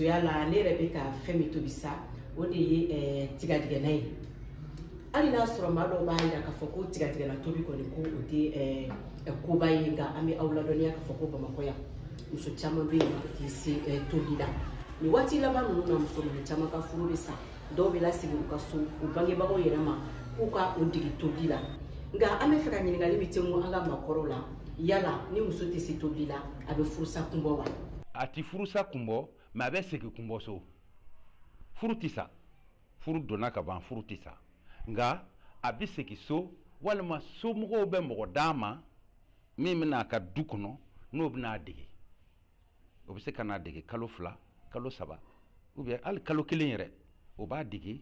musoya la ne yɛrɛ bɛ ka fɛn min tobi sa o de ye tigadigɛna ye hali n'a sɔrɔ maa dɔw b'a yira k'a fɔ ko tigadigɛna tobi kɔni ko o tɛ koba ye nka an bɛ aw ladɔnniya k'a fɔ ko Bamakɔ yan muso caman bɛ yen o tɛ se tobi la nin waati laban ninnu na muso caman ka furu bɛ sa dɔw bɛ lasigi u ka so u bangebagaw yɛrɛ ma k'u ka o dege tobili la nka an bɛ fɛ ka ɲininkali min tɛngu an ka maakɔrɔw la yala ni muso tɛ se tobili la a bɛ furusa kunbɔ wa? A ti furusa kunbɔ mais a bɛ segin kunbɔ so. Furu tɛ sa furu donna ka ban furu tɛ sa nka a bɛ segin so walima somɔgɔw bɛ mɔgɔ d'a ma min bɛna a ka du kɔnɔ n'o bɛna dege o bɛ se ka n'a dege kalo 2 kalo 3 ou bien hali kalo 1 yɛrɛ o b'a dege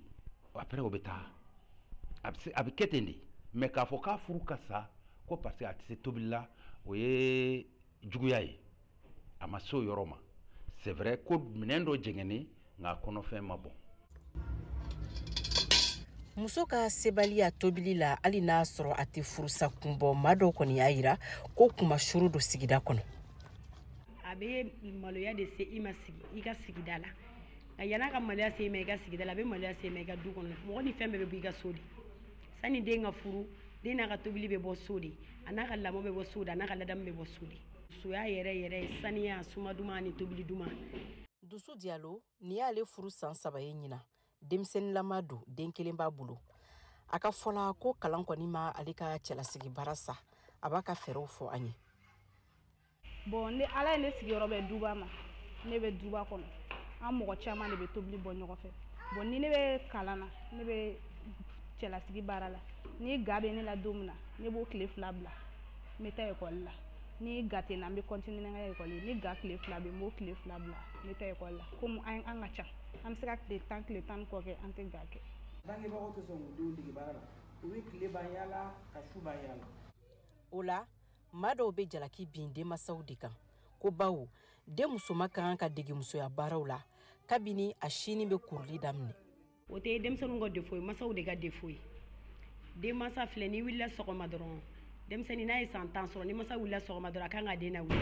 après o bɛ taa a bɛ kɛ ten de mais k'a fɔ k'a furu ka sa ko parce que a tɛ se tobili la o ye juguya ye a ma se o yɔrɔ ma c'est vrai ko minɛn dɔ jɛngɛnnen nka kɔnɔfɛn ma bɔ. Muso ka sebaliya tobili la hali n'a sɔrɔ a tɛ furusa kunbɔ maa dɔw kɔni y'a yira ko kuma shuru do sigida kɔnɔ. A bɛ maloya de se i ma sigi i ka sigida la nka yan'a ka maloya se i ma i ka sigida la a bɛ maloya se i ma i ka du kɔnɔ mɔgɔ ni fɛn bɛɛ bɛ bɔ i ka so de sani den ka furu den n'a ka tobili bɛ bɔ so de a n'a ka lamɔ bɛ bɔ so de a n'a ka ladamu bɛ bɔ so de musoya yɛrɛ ye saniya suma duman ni tobili duman. Dusu Diallo ni y'ale furu san 3 ye ɲina denmisɛnnilama don den kelen b'a bolo a ka fɔla ko kalan kɔni ma ale ka cɛlasigi bara sa a b'a ka fɛɛrɛw fɔ an ye. Bon ni ala ye ne sigiyɔrɔ bɛ duba ma ne bɛ duba kɔnɔ an mɔgɔ caman de bɛ tobili bɔ ɲɔgɔn fɛ bon ni ne bɛ kalan na ne bɛ cɛlasigi baara la ni ga bɛ ne la don min na ne b'o tile 2 bila n bɛ taa ekɔli la ni ga tɛ n na n bɛ continuer n ka ekɔli ni ga tile 2 bɛ n b'o tile 2 bila n bɛ taa ekɔli la komi an ka ca an bɛ se ka tile 10 kɔ kɛ an tɛ ga kɛ. Bangebagaw tɛ sɔn k'u denw dege baara la u bɛ tile ban yaala ka su ban yaala. O la maa dɔw bɛ jalaki bin denmansaw de kan ko bawo den musoma ka kan ka dege musoya baaraw la kabini a sini bɛ kuruli daminɛ. O tɛ denmisɛnninw ka defo ye masaw de ka defo ye denmansa filɛ ni wulila sɔgɔma dɔrɔn denmisɛnnin n'a ye san 10 sɔrɔ ni masa wulila sɔgɔma dɔrɔn a kan ka den na wuli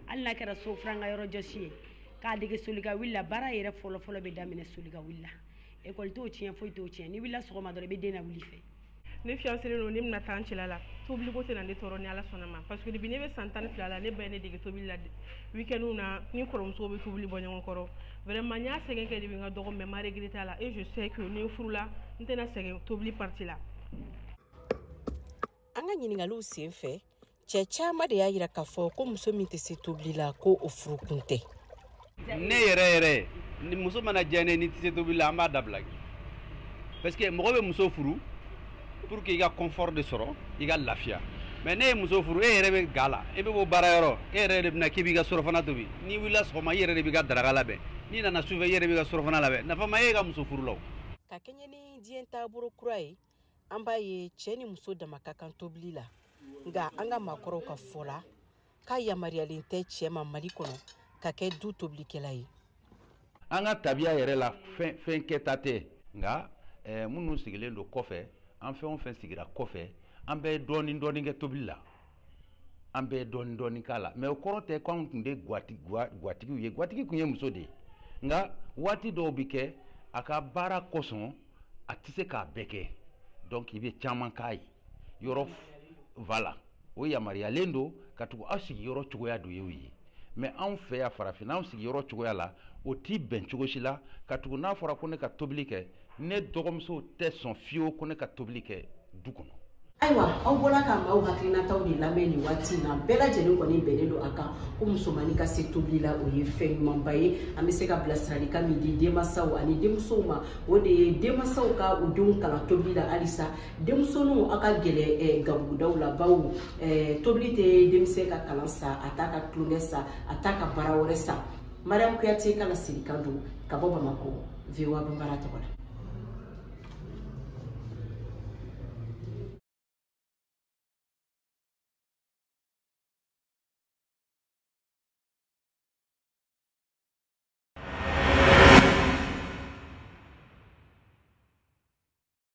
hali n'a kɛra so faranga yɔrɔ jɔsi ye k'a dege solika wuli la baara yɛrɛ fɔlɔ bɛ daminɛ solika wuli la ekɔli t'o tiɲɛ foyi t'o tiɲɛ ni wulila sɔgɔma dɔrɔn i bɛ den na wuli fɛ. Ne fiancé don ne bɛna taa n cɛla la tobili ko tɛ na ne tɔɔrɔ ni ala sɔnna ma parce que depuis ne bɛ san 12 la ne ba ye ne dege tobili la week-end na ni kɔrɔmusow bɛ tobili bɔ ɲɔgɔn kɔrɔ vraiment n y'a sɛgɛn kɛ de n ka dɔgɔ mais ma regretter la et je sais que ni n furula n tɛna sɛgɛn tobili partie la. An ka ɲininkaliw sen fɛ cɛ caman de y'a yira k'a fɔ ko muso min tɛ se tobili la ko o furu kun tɛ. Ne yɛrɛ ni muso mana diya ne ni tɛ se tobili la an b'a dabila parce que mɔgɔ bɛ muso furu pour que i ka confort de sɔrɔ i ka lafiya mais ne ye muso furu e yɛrɛ bɛ ga la e bɛ bɔ baara yɔrɔ e yɛrɛ de bɛna k'i b'i ka surafana tobi ni wulila sɔgɔma i yɛrɛ de b'i ka daraka labɛn n'i nana sufɛ i yɛrɛ b'i ka surafana labɛn nafa ma e ka muso furu la o. Ka kɛɲɛ ni diɲɛ taabolo kura ye an b'a ye cɛ ni muso dama ka kan tobili la nka an ka maakɔrɔw ka fɔ la k'a yamaruyalen tɛ cɛ ma Mali kɔnɔ ka kɛ du tobilikɛla ye. An ka tabiya yɛrɛ la fɛn kɛta tɛ nka minnu sigilen don kɔfɛ an fɛn o fɛn sigira kɔfɛ an bɛ dɔɔni kɛ tobili la an bɛ dɔɔni k'a la mais o kɔrɔ tɛ k'anw tun tɛ gatigi ye gatigi tun ye muso de ye nka waati dɔw bɛ kɛ a ka baara kosɔn a tɛ se k'a bɛɛ kɛ donc i bɛ caman k'a ye yɔrɔ voilà o yamaruyalen don ka tugu aw sigiyɔrɔ cogoya dɔ y'o ye mais anw fɛ yan farafin anw sigiyɔrɔ cogoya la o t'i bɛn cogo si la ka tugu n'a fɔra ko ne ka tobili kɛ ne dɔgɔmuso tɛ sɔn fiyewu ko ne ka tobili kɛ du kɔnɔ. Ayiwa aw bɔra ka maaw hakilinataw de lamɛn nin waati in na bɛɛ lajɛlen kɔni bɛnnen don a kan ko musomanin ka se tobili la o ye fɛn ɲumanba ye an bɛ se ka bilasiralikan min di denmansaw ani denmusow ma o de ye denmansaw ka u denw kalan tobili la halisa denmusoninw aw ka gɛlɛ gabugudaw la bawo tobili tɛ denmisɛn ka kalan sa a t'a ka tulonkɛ sa a t'a ka baara wɛrɛ sa Mariam Kuyate ka lasirikan don ka bɔ Bamako VOA Banbara tɔgɔ la.